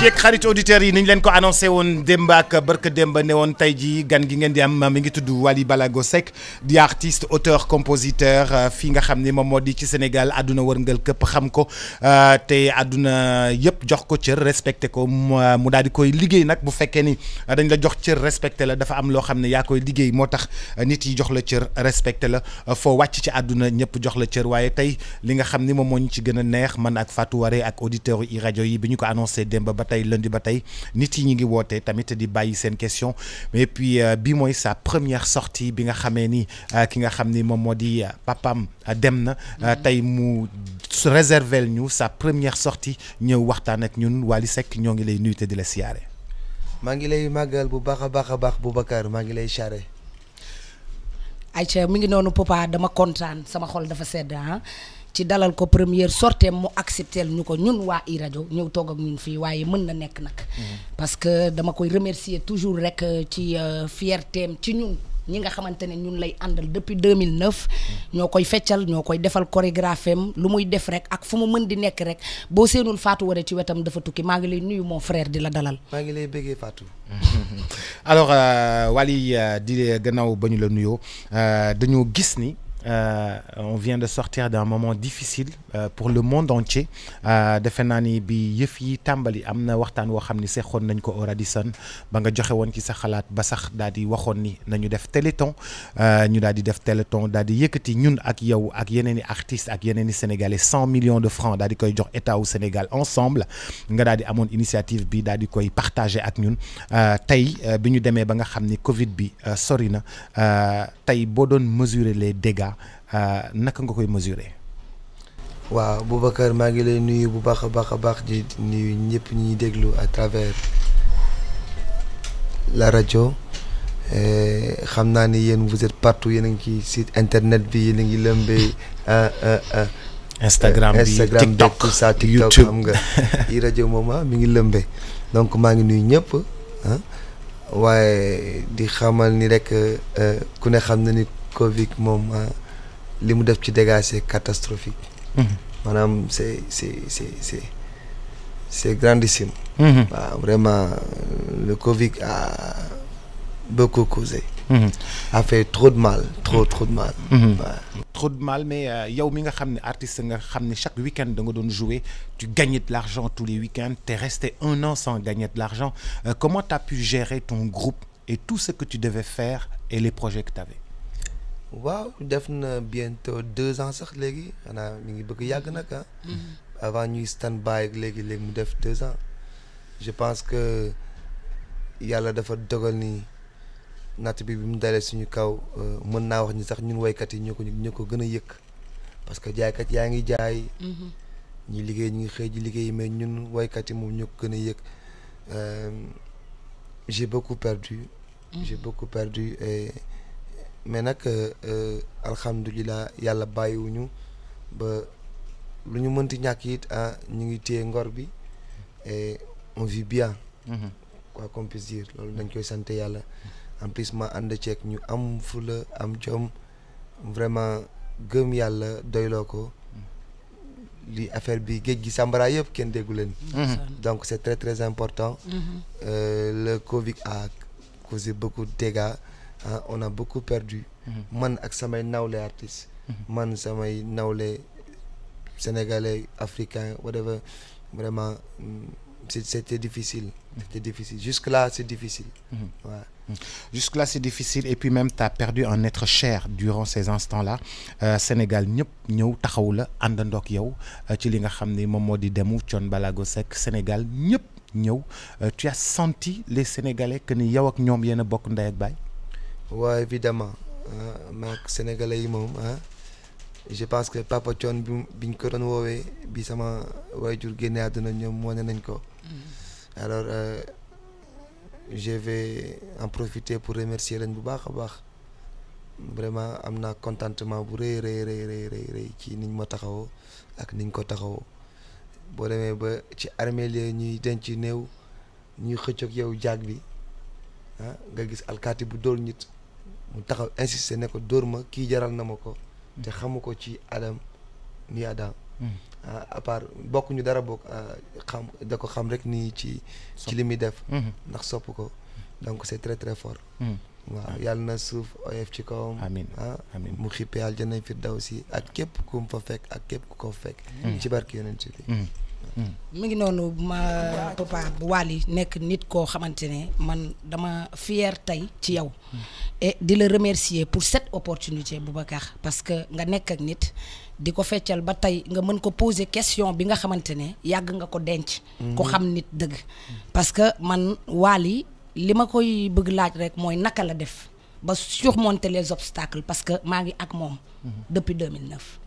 mbokk yeeg xarit auditeurs yi ni ñu leen ko annoncé woon démb ak barka démb ne woon tey jii gan gi ngeen di am mi ngi tudd Wally Ballago Seck di artiste auteur compositeur fii nga xam ni moom moo di ci Sénégal àdduna wërngal këpp xam ko te àdduna yëpp jox ko cër respecté ko mu daal di koy liggéey nag bu fekkee ni dañ la jox cër respecté la dafa am loo xam ne yaa koy liggéey moo tax nit yi jox la cër respecté la foo wàcc ci àdduna ñëpp jox la cër waaye tey li nga xam ni moom moo ñu ci gën a neex man ak Fatou Waré ak auditeurs yi rajo yi bi ñu ko annoncé démb ba tey lundi ba tey nit yi ñu ngi woote tamit di bàyyi seen question mais puis bi mooy sa première sortie bi nga xamee ni ki nga xam ni moom moo di papam dem na tey mu réserver ñu sa première sortie ñëw waxtaan ak ñun Wally Seck ñoo ngi lay nuyu te di la siyaare. maa ngi lay màggal bu baax a baax Boubacar maa ngi lay siyaare. Aïcha mi ngi noonu papa dama kontaan sama xol dafa sedd ci dalal ko première sortie mu accepté ñu ko ñun waa i rajo ñëw toog ak ñun fii waaye mën na nekk nag. parce que dama koy remercier toujours rek ci fiertéem ci ñun ñi nga xamante ne ñun lay àndal depuis 2009. ñoo koy feccal ñoo koy defal chorégraphie am lu muy def rek ak fu mu mën di nekk rek boo seenul Fatou Waré ci wetam dafa tukki maa ngi lay nuyu mon frère di la dalal. maa ngi lay bëggee Fatou. alors Wally di gannaaw ba ñu la nuyoo dañoo gis ni. On vient de sortir d'un moment difficile pour le monde entier defe naa ni bi yëf yi tàmbali am na waxtaan woo xam ni seexoon nañ ko au Radisson ba nga joxe woon ci sa xalaat ba sax daal di waxoon ni nañu def téléthon ñu daal di def téléthon daal di yëkkati ñun ak yow ak yeneen i artistes ak yeneen i sénégalais 100 millions de francs daal di koy jox état wu Sénégal ensemble nga daal di amoon initiative bi daal di koy partager ak ñun tey bi ñu demee ba nga xam ni Covid bi sori na tey boo doon mesurer les dégâts naka nga koy mesurer. waaw Boubacar maa ngi lay nuyu bu baax a baax di nuyu ñëpp ñuy déglu à travers la rajo xam naa ni yéen vous êtes partout yéen a ngi ci site internet bi yéen a ngi lëmbee Instagram bi TikTok tout ça TikTok xam nga i rajo moom mi ngi lëmbee donc maa ngi nuyu ñëpp waaye di xamal ni rek ku ne xam na ni Covid moom li mu def ci dégâts c'est catastrophique. maanaam c'est grandissime. waaw vraiment le Covid a beaucoup causé. a fait trop de mal trop de mal. trop de mal mais yow mi nga xam ne artiste nga xam ne chaque week-end da nga doon jouer tu gagnais de l'argent tous les week-ends t'es resté 1 an sans gagner de l'argent comment t'as pu gérer ton groupe et tout ce que tu devais faire et les projets que t'avais. waaw def na bientôt 2 ans sax léegi xanaa mi ngi bëgg yàgg nag avant ñuy stand by léegi mu def 2 ans je pense que yàlla dafa dogal ni natt bi mu dalee suñu kaw mën naa wax ni sax ñun woykat yi ñoo ko gën a yëg parce que jaaykat yaa ngi jaay ñi liggéey ñu ngi xëy ji liggéey mais ñun woykat yi moom ñoo ko gën a yëg j'ai beaucoup perdu et mais nag alhamdulilah yàlla bàyyiwuñu ba lu ñu mënti ñàkk it ñu ngi téye ngor bi et on vit bien. quoi qu'on puisse dire loolu dañ koy sant yàlla en plus ma ànd ceeg ñu am fula am jom vraiment gëm yàlla doyloo ko li affaire bi géej gi sambara yëpp kenn déggu leen. donc c'est très très important. Le Covid a causé beaucoup de dégâts. On a beaucoup perdu. man ak samay nawle artistes. man samay nawle sénégalais africains whatever vraiment c'était difficile. Jusque-là c'est difficile. Jusque-là c'est difficile et puis même t'as perdu un être cher durant ces instants-là Sénégal ñëpp ñëw taxaw la àndandoog yow ci li nga xam ni moom moo di demu Thione Ballago Seck Sénégal ñëpp ñëw tu as senti les Sénégalais que ni yow ak ñoom yéen a bokk ndey ak baay. waaw évidemment maag sénégalais yi moom je pense que Papa Thione biñ ko doon woowee bi sama waajur génne àdduna ñoom wane nañ ko. alors je vais en profiter pour remercier leen bu baax a baax vraiment am naa contentement bu rëy ci niñ ma taxawoo ak niñ ko taxawoo boo demee ba ci armée li ñuy denc néew ñuy xëccoog yow jaag bi nga gis alkaati bu dóor nit mu taxaw insister ne ko dóor ma kii jaral na ma ko te xamu ko ci Adam ni Adam à part bokkuñu dara bokk xam da ko xam rek nii ci li muy def ndax sopp ko donc c'est très très fort waaw yàlla na suuf oyof ci kawam amiin amiin mu xippee aljana firdawsi ak képp ku mu fa fekk ak képp ku ko fekk ci barke yonent bi mi ngi noonu ma papa Wally nekk nit koo xamante ne man dama fier tey ci yow et di la remercier pour cette opportunité Boubacar parce que nga nekk ak nit di ko feccal ba tey nga mën ko poser question bi nga xamante ne yàgg nga ko denc ko xam nit dëgg parce que man Wally li ma koy bëgg laaj rek mooy naka la def ba surmonter les obstacles parce que maa ngi ak moom depuis 2009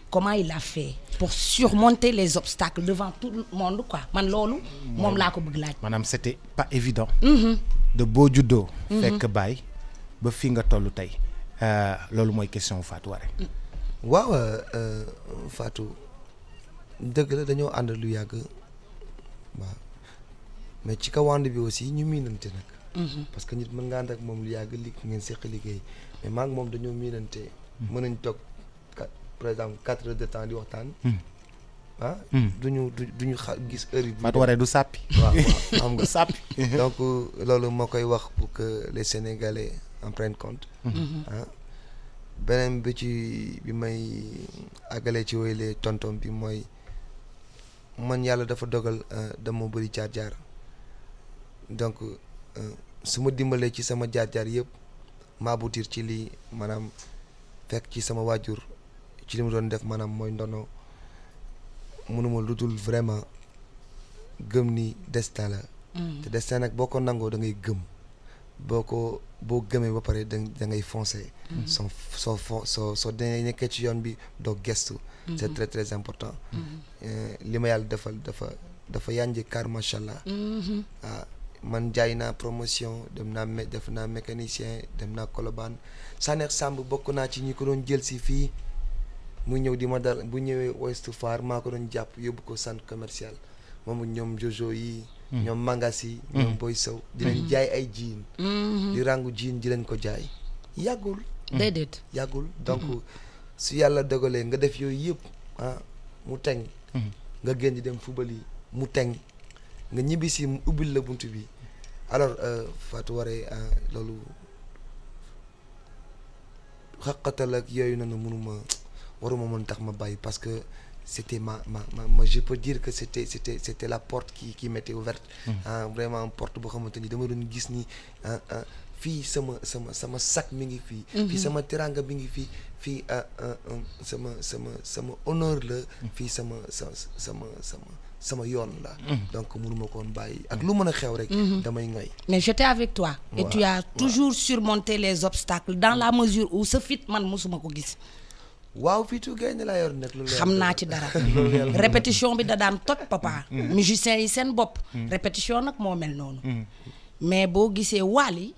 comment il a fait pour surmonter les obstacles devant tout le monde quoi man loolu moom laa ko bëgg laaj maanaam c'était pas évident de boo juddoo fekk baay ba fi nga toll tey loolu mooy question Fatou Waré waaw Fatou dëgg la dañoo ànd lu yàgg waaw mais ci kaw ànd bi aussi ñu miinante nag parce que nit mën nga ànd ak moom lu yàgg li ngeen seq liggéey mais maa ngi moom dañoo miinante mën nañ toog par exemple 4 heures de temps di waxtaan duñu gis heure yi Fatou Waré du sàppi waaw xam nga sàppi donc loolu moo koy wax pour que les Sénégalais en prennent compte beneen bi ci bi may àggalee ci woyle tontom bi mooy man yàlla dafa dogal dama bëri jaar-jaar donc su ma dimbalee ci sama jaar-jaar yëpp ma aboutir ci lii maanaam fekk ci sama waajur ci li mu doon def maanaam mooy ndono mënuma lu dul vraiment gëm ni destin la te destin nag boo ko nangoo da ngay gëm boo gëmee ba pare da ngay foncer soo dee nekkee ci yoon bi doo gestu c'est très très important li ma yàlla defal dafa yànje car macha allah man jaay naa promotion def naa mécanicien dem naa Colobane Sanex Samb bokk naa ci ñi ko doon jël si fii mu ñëw di ma dal bu ñëwee Ouest Foire maa ko doon jàpp yóbbu ko centre commercial moom ñoom Jojo yi ñoom Mangasi ñoom Boy Sow di leen jaay ay jiin di rangu jiin di leen ko jaay yàggul déedéet yàggul donc su yàlla dogalee nga def yooyu yëpp mu teng nga génn di dem fubal yi mu teng nga ñibbi si mu ubbil la bunt bi alors Fatou Waré loolu xaqatal ak yooyu noonu waruma mën tax ma bàyyi parce que c'était ma je peux dire que c'était la porte qui m'était ouverte vraiment porte boo xamante ni dama doon gis ni fii sama sac mi ngi fii fii sama teranga mi ngi fii sama honneur la fii sama yoon la donc mënuma koon bàyyi ak lu mën a xew rek damay ngoy mais j'étais avec toi et tu as toujours surmonté les obstacles dans la mesure où sa fit man mosuma ko gis waaw fiitu gaynde laa yor nag loolu xam naa ci dara répétition bi da daan toj papa musiciens yi seen bopp répétition nag moo mel noonu mais boo gisee Wally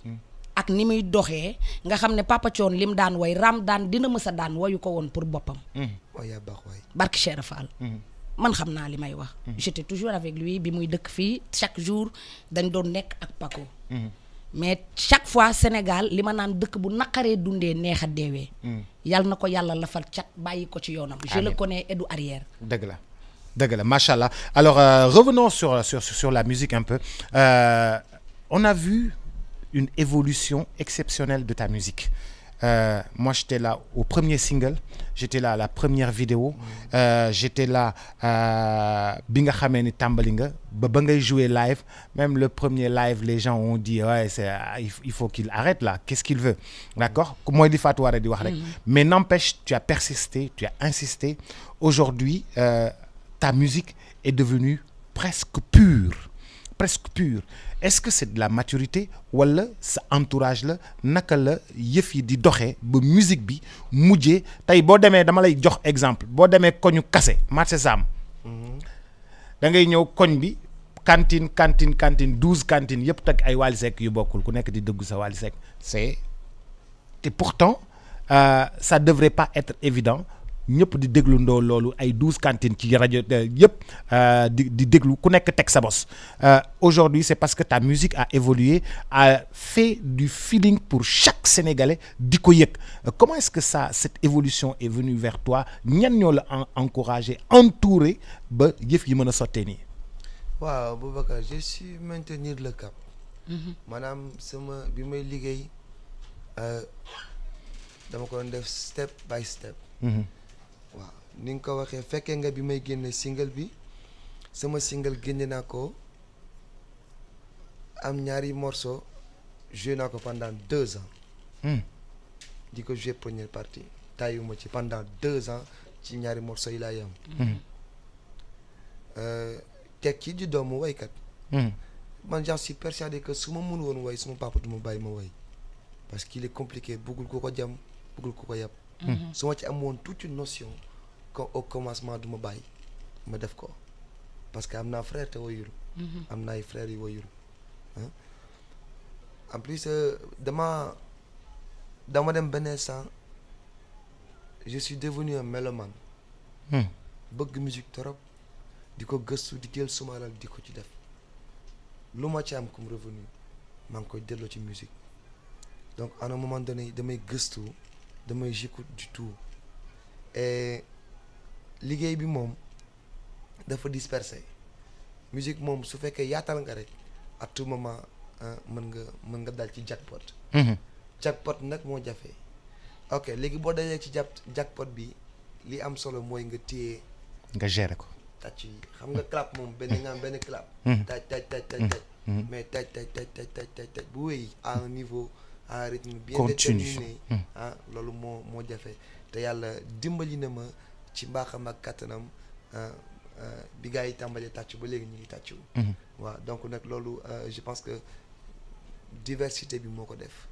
ak ni muy doxee nga xam ne Papa Thione lim daan way ram daan dina mës a daan wayu ko woon pour boppam waaw yaa baax waay barke Cheikh Fall man xam naa li may wax j'étais toujours avec lui bi muy dëkk fii chaque jour dañ doon nekk ak Paco mais chaque fois Sénégal li ma naan dëkk bu naqaree dundee neex a deewee yàlla na ko yàlla lafal cat bàyyi ko ci yoonam je le connais et du arrière dëgg la machallah alors revenons sur la musique un peu on a vu une évolution exceptionnelle de ta musique moi j'étais là au premier single, j'étais là à la première vidéo, j'étais là bi nga xamee ni tàmbali nga ba ngay jouer live, même le premier live les gens ont dit ouais il faut qu'il arrête là, qu'est-ce qu'il veut, d'accord, mooy li Fatou Waré di wax rek, mais n'empêche tu as persisté, tu as insisté. Aujourd'hui ta musique est devenue presque pure. Est-ce que c'est de la maturité wala sa entourage la naka la yëf yi di doxee ba musique bi mujjee tey boo demee dama lay jox exemple boo demee koñu kase marché Sam da ngay ñëw koñ bi cantine 12 cantines yëpp teg ay Wally Seck yu bokkul ku nekk di dëggu sa Wally Seck c'est et pourtant ça devrait pas être évident ñëpp di déglu ndoo loolu ay 12 cantines ci rajo yëpp di déglu ku nekk teg sa bos aujourd'hui c'est parce que ta musique a évolué a fait du feeling pour chaque Sénégalais di ko yëg comment est-ce que cette évolution est venue vers toi ñan ñoo la encouragé entouré ba yëf yi mën a sottee nii. waaw Boubacar j'ai su maintenir le cap. maanaam sama bi may liggéey dama ko doon def step by step. waaw ni nga ko waxee fekkee nga bi may génne single bi sama single génne naa ko am ñaari morceau joué naa ko pendant 2 ans. di ko joué première partie tàyyiwuma ci pendant 2 ans ci ñaari morceau yi laa yam. teg ci di doomu waykat. man j'en suis persuadé que su ma mën woon way suma papa du ma bàyyi ma way parce qu'il est compliqué bëggul ko ko jam bëggul ko ko yàpp. su ma ci am woon toute une notion au commencement du ma bàyyi ma def ko parce que am naa frère te wayul. am na ay frères yu wayul. en plus dama dem benn instant je suis devenu un mélomane. bëgg musique trop di ko gëstu di jël suma alal di ko ci def lu ma ci am comme revenu maa ngi koy delloo ci musique donc à un moment donné damay gëstu damay j'écoute du tout et liggéey bi moom dafa dispersé musique moom su fekkee yaatal nga rek à tout moment mën nga dal ci jackpot. jackpot nag moo jafe ok léegi boo dalee ci jackpot bi li am solo mooy nga téye nga gérer ko tàcc yi xam nga clap moom nga am benn clap taj mais taj bu wéy à un niveau à un rythme bien déterminé loolu moo jafe te yàlla dimbali na ma ci mbaaxam ak kattanam bi gars yi tàmbalee tàcc ba léegi ñu ngi tàccu waaw donc nag loolu je pense que diversité bi moo ko def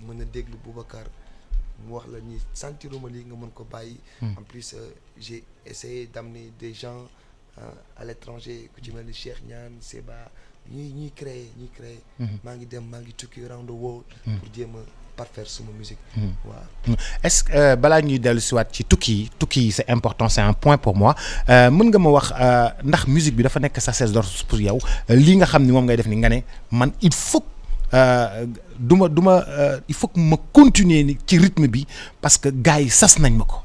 mën a déglu Boubacar mu wax la ñuy sentiruma lii nga mën ko bàyyi. En plus j'ai essayé d'amener des gens à l'étranger ku ci mel ni Cheikh Niane Seba ñuy créer maa ngi tukki around the world pour jéem a parfaire suma musique. waaw est-ce que balaa ñuy dellu si waat ci tukki yi c'est important, c'est un point pour moi mën nga ma wax ndax musique bi dafa nekk sa cesse d'ordre pour yow lii nga xam ni moom ngay def ni nga ne man il faut il faut que ma continuer ni ci rythme bi parce que gars yi sas nañ ma ko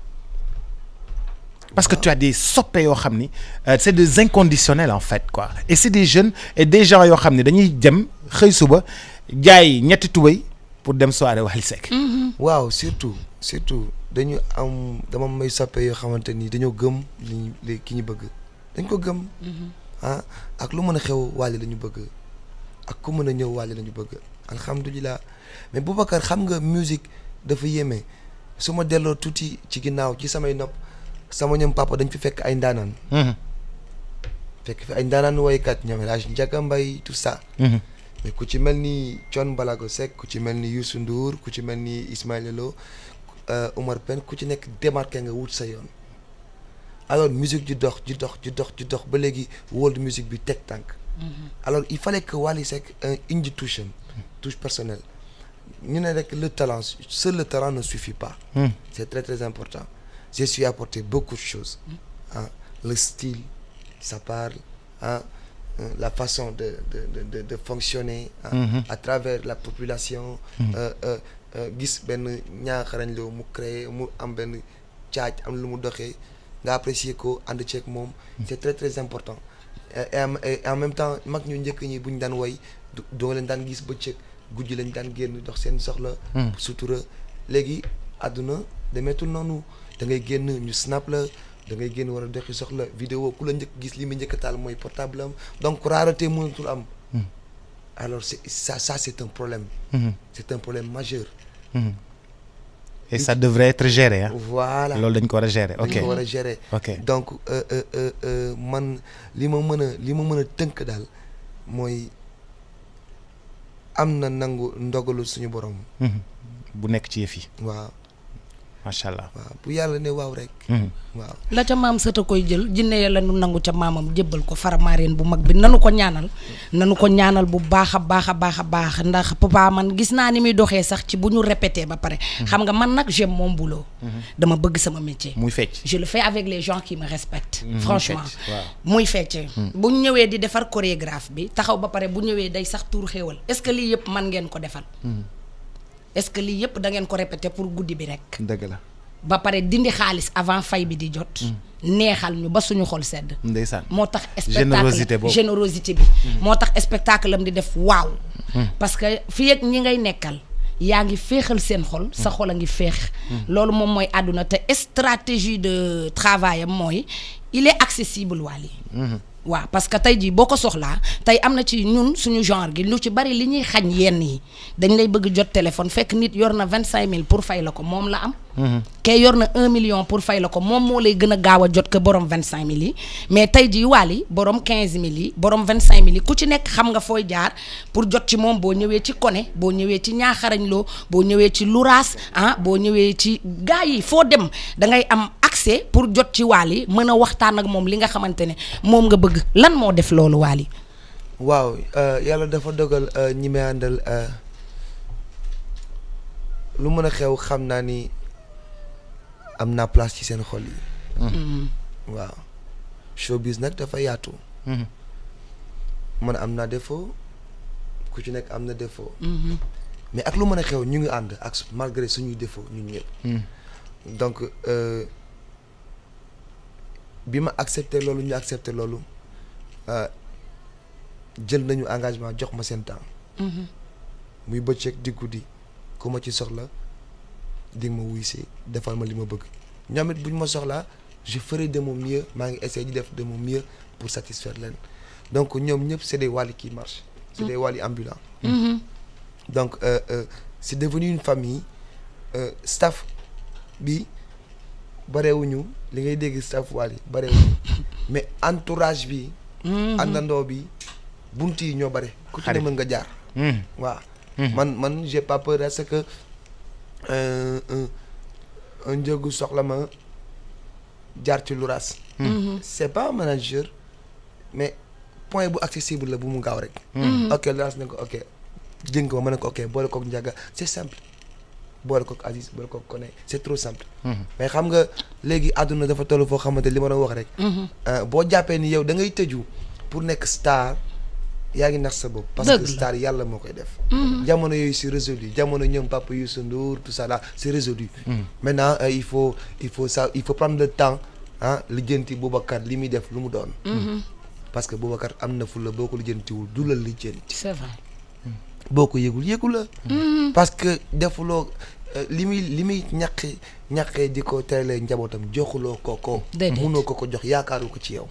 parce que tu as des soppe yoo xam ni c'est des inconditionnels en fait quoi et c'est des jeunes et des gens yoo xam ne dañuy dem xëy suba jaay ñetti tubéy pour dem soirée Wally Seck. waaw surtout dañu am dama may soppe yoo xamante ni dañoo gëm li ki ñu bëgg dañ ko gëm. ak lu mën a xew Wally la ñu bëgg ak ku mën a ñëw Wally la ñu bëgg alhamdulilah mais Boubacar xam nga musique dafa yéeme su ma delloo tuuti ci ginnaaw ci samay nopp sama ñoom papa dañ fi fekk ay ndaanaan. fekk fi ay ndaanaan woykat ñoom El Hadj Ndiaga Mbaye tout ça. mais ku ci mel ni Thione Ballago Seck ku ci mel ni Youssou Ndour ku ci mel ni Ismaël Lô Omar Pène ku ci nekk démarqué nga wut sa yoon alors musique di dox ba léegi world music bi teg tànk. alors il fallait que Wally Seck indi touche personnelle ñu ne rek le talent seul le talent ne suffit pas. c'est très très important. J'ai su apporter beaucoup de choses. Le style ça parle la façon de fonctionner à travers la population. gis benn ñaaxarañ loo mu créer mu am benn caaj am lu mu doxee nga apprécier ko ànd ceeg moom. C'est très très important. et en même temps mag ñu njëkk ñi bu ñu daan woy doo leen daan gis bëccëg guddi lañ daan génn dox seen soxla. sutura léegi àdduna demeetul noonu da ngay génn ñu snap la da ngay génn war a doxi soxla vidéo ku la njëkk gis li mu njëkk taal mooy portable am donc rareté mënatul am. alors c'est un problème. C'est un problème majeur. et ça devrait être géré voilà loolu dañ ko war a gérer. ok dañ ko war a gérer. donc man li ma mën a tënk daal mooy am na nangu ndogalu suñu borom. bu nekk ci yëf yi. waaw macha allah. waaw bu yàlla ne waaw rek. waaw la ca maam sët a koy jël jinne ya la nu nangu ca maamam jébbal ko faramareen bu mag bi nanu ko ñaanal bu baax a baax a baax a baax ndax papa man gis naa ni muy doxee sax ci bu ñu répété ba pare. xam nga man nag j'aime mon boulot. dama bëgg sama métier. muy fecc. je le fais avec les gens qui me respectent. franchement muy fecc. bu ñu ñëwee di defar chorégraphe bi taxaw ba pare bu ñëwee day sax tuur xéewal est-ce que lii yëpp man ngeen ko defal. est-ce que lii yëpp da ngeen ko répété pour guddi bi rek. dëgg la. ba pare dindi xaalis avant fay bi di jot. neexal ñu ba suñu xol sedd. ndeysaan moo tax générosité bi. moo tax spectacle am di def waaw. parce que fii ak ñi ngay nekkal yaa ngi féexal seen xol. sa xol a ngi féex. loolu moom mooy àdduna te stratégie de travail am mooy il est accessible Wally. waaw parce que tey jii boo ko soxlaa tey am na ci ñun suñu genre gi lu ci bari li ñuy xañ yenn yi dañ lay bëgg jot téléphone fekk nit yor na 25000 pour fay la ko moom la am. kee yor na 1 million pour fay la ko moom moo lay gën a gaaw a jot que borom 25000 yi mais tey jii Wally borom 15000 yi borom 25000 yi ku ci nekk xam nga fooy jaar pour jot ci moom boo ñëwee ci Kone boo ñëwee ci ñaaxarañ loo boo ñëwee ci Louraas boo ñëwee ci gaa yi foo dem da ngay am accès pour jot ci Wally mën a waxtaan ak moom li nga xamante ne moom nga bëgg lan moo def loolu Wally. waaw yàlla dafa dogal ñi may àndal lu mën a xew xam naa ni am naa place ci seen xol yi. waaw showbiz nag dafa yaatu. man am naa défaut ku ci nekk am na défaut. mais ak lu mën a xew ñu ngi ànd ak malgré suñuy défaut ñun ñëpp. donc bi ma accepté loolu ñu accepté loolu jël nañu engagement jox ma seen temps. muy bëccëg di guddi ku ma ci soxla di ma wuy si defal ma li ma bëgg ñoom it bu ñu ma soxlaa je ferai de mon mieux maa ngi essayer di def de mon mieux pour satisfaire leen donc ñoom ñëpp c'est des Wally qui marchent. c'est des Wally ambulants. donc c'est devenu une famille staff bi barewuñu li ngay dégg staff Wally barewuñu mais entourage bi. àndandoo bi bunt yi ñoo bare. ku ci ne mën nga jaar. waaw man j'ai pas peur à ce que un njëgu soxla ma jaar ci Louraas. c'est pas un manager mais point bu accessible la bu mu gaaw rek. ok Louraas ne ko ok jëng ko ma ne ko ok boole kook Ndiaga c'est simple boole kook Aziz boole kook Koné c'est trop simple. mais xam nga léegi àdduna dafa toll foo xamante li ma doon wax rek. boo jàppee ni yow da ngay tëju pour nekk star yaa ngi nax sa bopp. parce que star yàlla moo koy def. jamono yooyu c'est résolu jamono ñoom Papa Youssou Ndour tout ça là c'est résolu. maintenant il faut prendre le temps lijjanti Boubacar li muy def lu mu doon. parce que Boubacar am na fu la boo ko lijjantiwul du la lijjanti. c'est vrai. boo ko yëgul yëgul la. parce que defuloo li muy ñaqee di ko terelee njabootam joxuloo ko. munoo ko jox yaakaaru ko ci yow.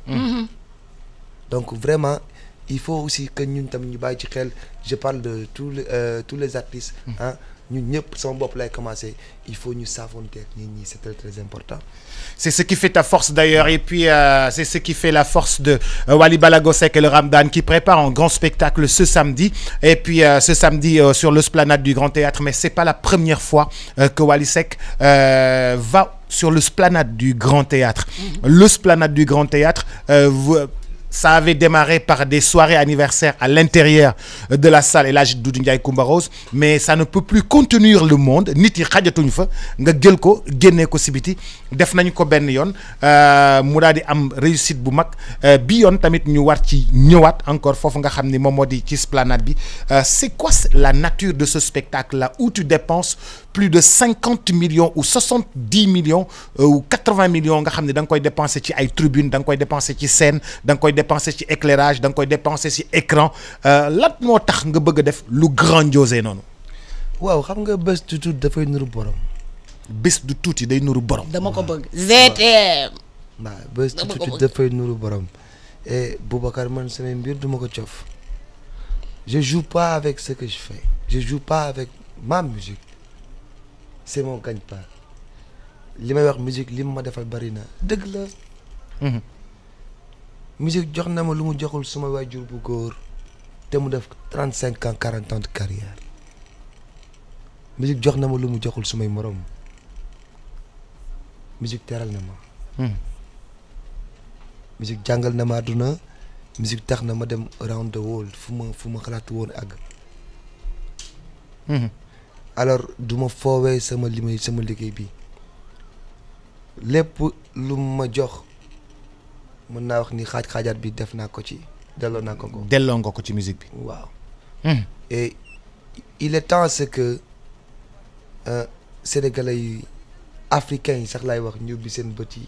donc vraiment il faut aussi que ñun tam ñu bàyyi ci xel je parle de tous les artistes. ñun ñëpp sama bopp lay commencer il faut ñu s'affronter nit ñi c'est très très important. C'est ce qui fait ta force d'ailleurs et puis c'est ce qui fait la force de Wally Ballago Seck et le Ramdan qui prépare un grand spectacle ce samedi et puis ce samedi sur l'esplanade du Grand Théâtre mais c'est pas la première fois que Wally Seck va sur l'esplanade du Grand Théâtre. L'esplanade du Grand Théâtre ça avait démarré par des soirées anniversaires à l'intérieur de la salle El Hadji Doudou Ndiaye Coumba Rose mais ça ne peut plus contenir le monde nit yi xajatuñ fa nga jël ko génnee ko si biti def nañ ko benn yoon mu daal di am réussite bu mag bi yoon tamit ñu war ci ñëwaat encore foofu nga xam ni moom moo di ci esplanade bi c'est quoi la nature de ce spectacle là où tu dépenses plus de 50 millions ou 70 millions ou 80 millions nga xam ne da nga koy dépenser ci ay tribunes da nga koy dépenser ci scène da nga koy dépenser ci éclairage da nga koy dépenser ci écran lan moo tax nga bëgg a def lu grandiose noonu. waaw xam nga bés du tuuti dafay nuru borom. bés du tuuti day nuru borom. dama ko bëgg. ZTM. waaw bés du tuuti dafay nuru borom et Boubacar man sama mbir duma ko cof. je joue pas avec ce que je fais je joue pas avec ma musique. c'est mon gagne-pain li may wax musique li ma defal bari na dëgg la. musique jox na ma lu mu joxul suma waajur bu góor te mu def 35 ans 40 ans de carrière musique jox na ma lu mu joxul sumay morom musique teral na ma. musique jàngal na ma àdduna. musique tax na ma dem around the world fu ma xalaatu woon àgg. alors du ma foowee sama liggéey bi lépp lu ma jox mën naa wax ni xaajaat bi def naa ko ci delloo naa ko ko. delloo nga ko ci musique bi. waaw. et il est temps c'est que sénégalais yi africains yi sax laay wax ñu ubbi seen bët yi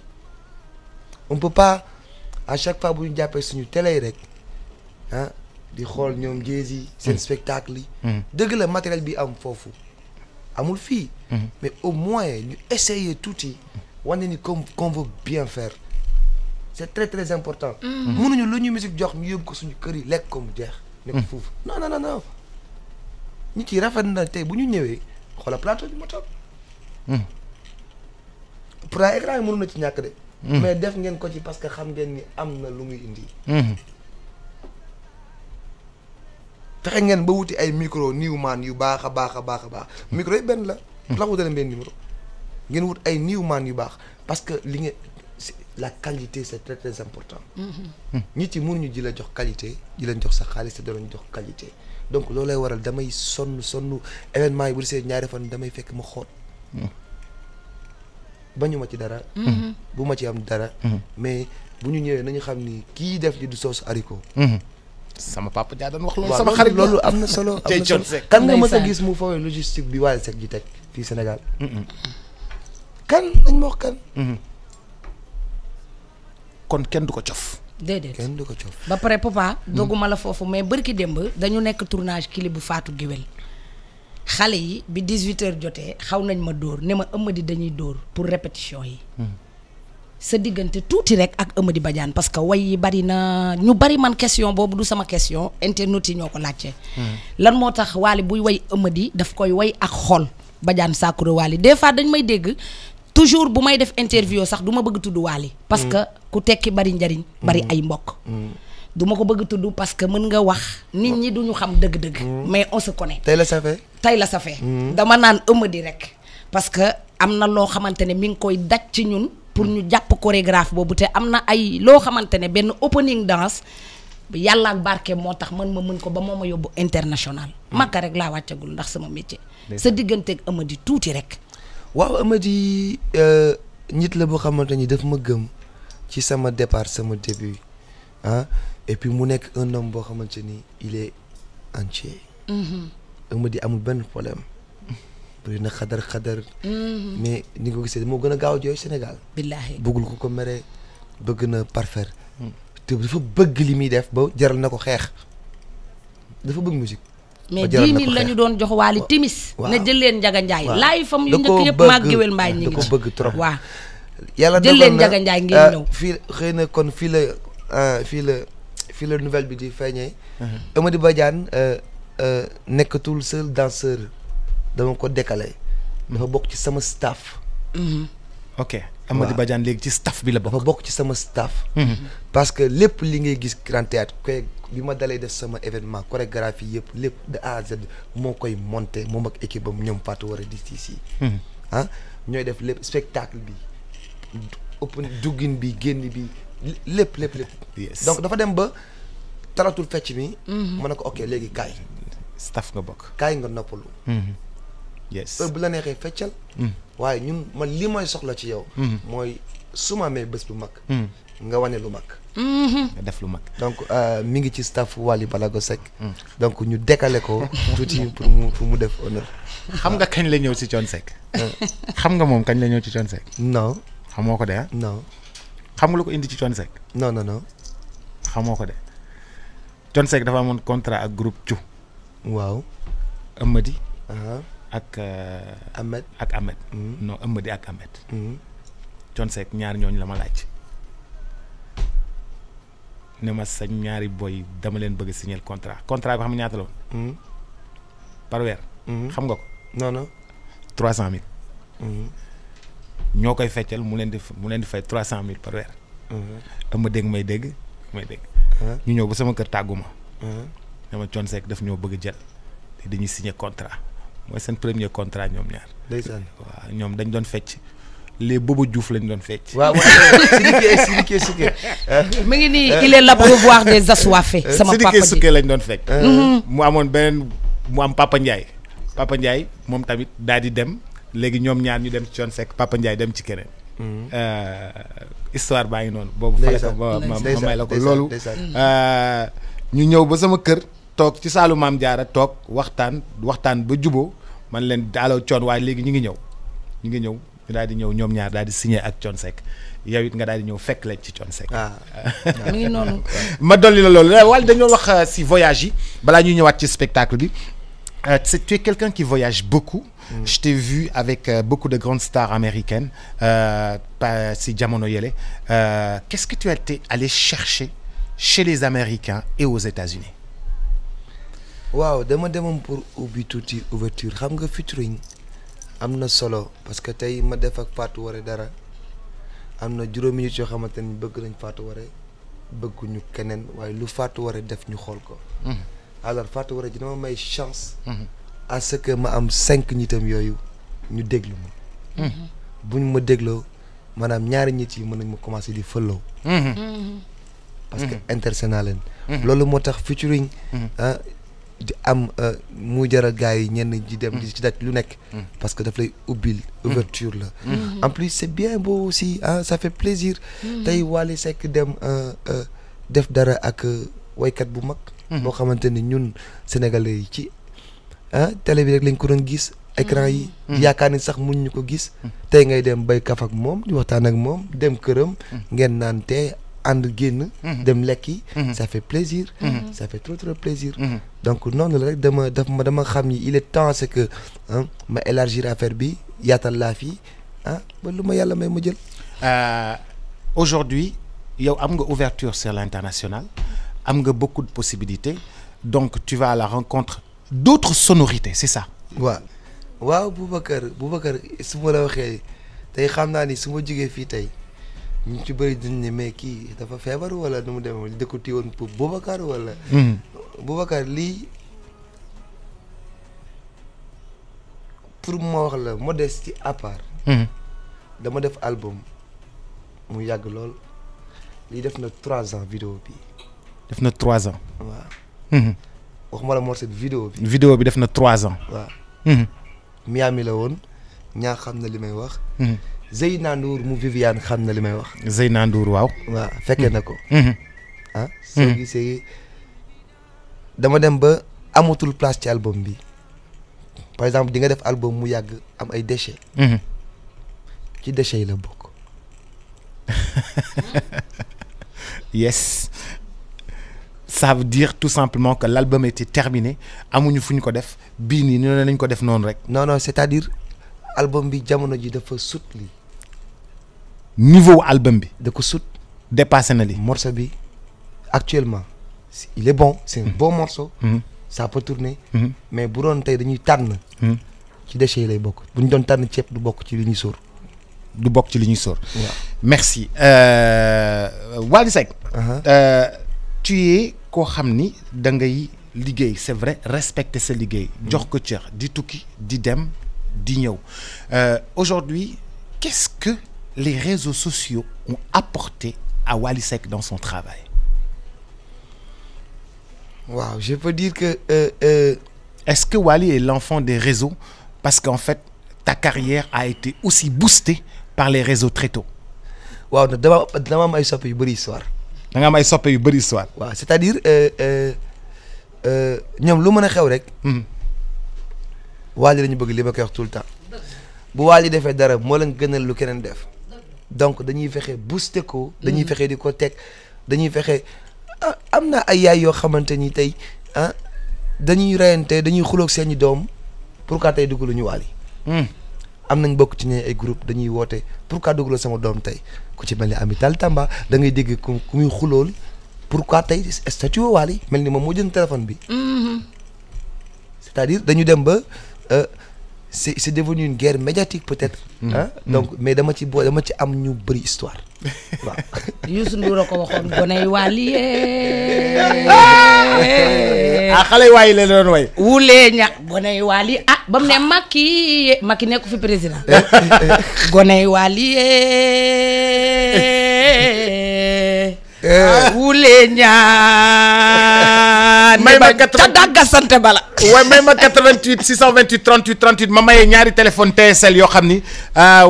on peut pas à chaque fois bu ñu jàppee suñu télé yi rek di xool ñoom Jay-Z seen spectacle yi. dëgg la matériel bi am foofu amul fii. mais au moins ñu essayer tuuti wane ni qu'on veut bien faire c'est très très important. mënuñu lu ñu musique jox ñu yóbbu ko suñu kër yi lekk ko mu jeex. ne ko foofu non nit yi rafet na tey bu ñu ñëwee xoola plateau bi ma toog. pour ay écran yi mënu na ci ñàkk de. mais def ngeen ko ci parce que xam ngeen ni am na lu muy indi. fexe ngeen ba wuti ay micro Newman yu baax a baax micro yi benn la. la wutale benn numéro ngeen wut ay Newman yu baax parce que li ngeen la qualité c'est très très important. nit yi mënuñu ji la jox qualité ji leen jox sa xaalis te doon jox qualité donc loolu lay waral damay sonn événement yi bu desee ñaari fan damay fekk ma xoot. bañu ma ci dara. bu ma ci am dara. mais bu ñu ñëwee nañu xam ni kii def li du sauce haricot. sama papa jaa doon wax loolu. sama xarit loolu am na solo. kan nga mës a gis mu fawee logistique bi Wally Seck ji teg fii Sénégal. kan nañ ma wax kan. kon kenn du ko cof. déedéet kenn du ko cof. ba pare papa. doguma la foofu mais bërki démb dañu nekk tournage clip bu Fatou Guewel. xale yi bi 18h jotee xaw nañ ma dóor ne ma Eumeudi dañuy dóor pour répétition yi. sa diggante tuuti rek ak Eumeudi Badiane parce que way yi bari na ñu bari man question boobu du sama question internet yi ñoo ko laajte. lan moo tax Wally buy way Eumeudi daf koy way ak xol Badiane Sakura Wally des fois dañ may dégg toujours bu may def interview sax du ma bëgg tudd Wally parce que ku tekki bari njariñ bari ay mbokk. du ma ko bëgg tudd parce que mën nga wax nit ñi duñu xam dëgg-dëgg. mais on se connaît. tey la safee. dama naan Eumeudi rek parce que am na loo xamante ne mi ngi koy daj ci ñun pour ñu jàpp chorégraphe boobu te am na ay loo xamante ne benn opening danse yàlla ak barke moo tax man ma mën ko ba moo ma yóbbu international. makka rek laa wàccagul ndax sama métier. sa digganteeg Eumeudi tuuti rek. waaw Eumeudi nit la boo xamante ni daf ma gëm ci sama départ sama début et puis mu nekk un homme boo xamante ni il est entier. Eumeudi amul benn problème. bëri na xadar. mais ni nga ko gisee moo gën a gaaw a jooy Sénégal. billaahi bëggul ko mere bëgg na parfaire. te dafa bëgg li muy def ba jaral na ko xeex. dafa bëgg musique. mais 10 000 la ñu doon jox Wally timis. waaw ne jël leen Njaga Njaay. waaw laay fam yu njëkk yëpp maag Géwél Mbaay ñi ngi da ko bëgg trop. waaw yàlla jël leen Njaga Njaay ngeen ñëw. fii xëy na kon fii la nouvelle bi di feeñee. Eumeudi Badiane nekkatul seul danseur dama ko décalé. dafa bokk ci sama staff. ok Eumeudi Badiane léegi ci staff bi la bokk. dafa bokk ci sama staff. parce que lépp li ngay gis grand théâtre bi ma dalee def sama événement chorégraphie yëpp lépp de A à Z moo koy monter moom ak équipe bam ñoom Fatou war a di si ñooy def lépp spectacle bi open duggin bi génn bi lépp. Yes. donc dafa dem ba talatul fecc mi. ma ne ko ok léegi kaay. staff nga bokk. kaay nga noppalu. yes heure bu la neexee feccal. waaye ñun man li mooy soxla ci yow. mooy su ma amee bés bu mag. nga wane lu mag. nga def lu mag. donc mi ngi ci staff Wally Balago Seck. donc ñu décalé ko tuuti pour mu def honneur. xam nga kañ la ñëw ci Thione Seck. xam nga moom kañ la ñëw ci Thione Seck. non. xamoo ko de ah. non. xam nga lu ko indi ci Thione Seck. non. xamoo ko de Thione Seck dafa amoon contrat ak groupe Thiou. waaw. Eumeudi. ak Ahmed. non Eumeudi ak Ahmed. Thione Seck ñaar ñooñu la ma laaj. ne ma sa ñaari boy dama leen bëgg a signer contrat bi xam nga ñaata la woon. par weer. xam nga ko. non. 300 000. ñoo koy feccal mu leen di fay 300 000 par weer. am ma dégg may dégg. ñu ñëw ba sama kër tàgguma. dama Thione Seck daf ñoo bëgg jël te dañuy signer contrat mooy seen premier contrat ñoom ñaar. ndeysaan. waaw ñoom dañ doon fecc les Bobo Diouf lañ doon fecc. waaw Sidiki. mi ngi nii il est l'abreuvoir des assoiffés. sama papa Sidiki ji Souké lañ doon fekk. mu amoon beneen mu am Papa Ndiaye moom tamit daal di dem léegi ñoom ñaar ñu dem ci Thione Seck Papa Ndiaye dem ci keneen. histoire baa ngi noonu. boobu fale ko ma may la ko loolu. ñu ñëw ba sama kër toog ci saalu Maam Jaara toog waxtaan ba juboo man leen daalaw Thione waaye léegi ñu ngi ñëw ñu daal di ñëw ñoom ñaar daal di signé ak Thione Seck yow it nga daal di ñëw fekk leen ci Thione Seck. mi ngi noonu. ma dolli la loolu wala dañoo wax si voyage yi balaa ñuy ñëwaat ci spectacle bi tu es quelqu'un qui voyage beaucoup. Je t'ai vu avec beaucoup de grandes stars américaines si jamono yële qu'est-ce que tu as été allé chercher chez les Américains et aux États-Unis waaw dama demoon pour ubbi tuuti ouverture xam nga featuring am na solo parce que tey ma def ak Fatou Waré dara am na juróomi nit yoo xamante ni bëgg nañ Fatou Waré bëgguñu keneen waaye lu Fatou Waré def ñu xool ko. alors Fatou Waré dina ma may chance. à ce que ma am 5 nitam yooyu ñu déglu ma. buñ ma dégloo maanaam ñaari nit yi mën nañ ma commencer di fëloo. parce que intéressé naa leen. loolu moo tax featuring di am mu jaral gars yi ñenn ji dem di ci daj lu nekk. parce que daf lay ubbil ouverture la. en plus c'est bien beau aussi ça fait plaisir. tey Wally Seck dem def dara ak waykat bu mag. boo xamante ni ñun sénégalais yi ci télé bi rek lañ ko doon gis. écran yi. yaakaar ni sax mun ñu ko gis. tey ngay dem bay kaf ak moom di waxtaan ak moom dem këram. ngeen naan te ànd génn. dem lekki. ça fait plaisir. ça fait trop plaisir. donc noonu la rek dama xam ni il est temps c'est que ma élargir affaire bi yaatal laa fii ba lu ma yàlla may ma jël. aujourd'hui yow am nga ouverture sur l'international am nga beaucoup de possibilités donc tu vas à la rencontre d'autres sonorités c'est ça. waaw Boubacar su ma la waxee tey xam naa ni su ma jógee fii tey ñu ci bëri dañ ne mais kii dafa feebar wala nu mu demee dëkkuti woon pour Boubacar wala. Boubacar lii pour ma wax la modeste à part. dama def album mu yàgg lool lii def na 3 ans vidéo bi. def na 3 ans. waaw. waxuma la morceau vidéo bi. vidéo bi def na 3 ans. waaw. Miami la woon ñaa xam na li may wax. Zeyna Ndour mu Viviane xam na li may wax. Zeyna Ndour waaw. waaw fekkee na ko. soo gisee dama dem ba amatul place ci album bi par exemple di nga def album mu yàgg am ay déchets. ci déchets yi la bokk. yes. Ça veut dire tout simplement que l'album était terminé amuñu fu ñu ko def bii nii noonu nañ ko def noonu rek. non c'est-à-dire album bi jamono ji dafa sut lii. niveau album bi. da ko sut. dépassé na lii. morceau bi actuellement il est bon c'est un bon morceau. ça peut tourner. mais bu doon tey dañuy tànn. ci déchets yi lay bokk bu ñu doon tànn ceeb du bokk ci li ñuy sóor. du bokk ci li ñuy sóor. waaw merci Wally Seck. tu es koo xam ni da ngay liggéey c'est vrai respecter sa liggéey. jox ko cër di tukki di dem di ñëw aujourd'hui qu'est-ce que les réseaux sociaux ont apporté à Wally Seck dans son travail. waaw je peux dire que. Est-ce que Wally est l'enfant des réseaux parce qu'en fait ta carrière a été aussi boostée par les réseaux très tôt. waaw dama am ay soppe yu bëri histoire. da nga am ay soppe yu bëri histoire. waaw c'est-à-dire ñoom lu mën a xew rek. Wally lañu bëgg li ma koy wax tout le temps. bu Wally defee dara moo leen gënal lu keneen def. donc dañuy fexe booster ko. dañuy fexe di ko teg dañuy fexe am na ay yaay yoo xamante ni tey dañuy reyante dañuy xuloog seeni doom pourquoi tey duggalu ñu Wally. am nañ bokk ci ne ay groupe dañuy woote pourquoi duggaloo sama doom tey ku ci mel ni Amital Tamba da ngay dégg ku muy xulool pourquoi tey statut Wally mel ni moom moo jënd téléphone bi. c'est-à-dire dañu dem ba c'est devenu une guerre médiatique peut-être. donc mais dama ci am ñu bëri histoire waaw. Youssou Ndour a ko waxoon goney Wally xale Wally la doon way. wulee ña goney Wally ba mu ne Macky nekku fi président goney Wally wule ñaan may ma ca dagga sante bala waaye may ma 88 628 38 38 ma maye ñaari téléphone TSL yoo xam ni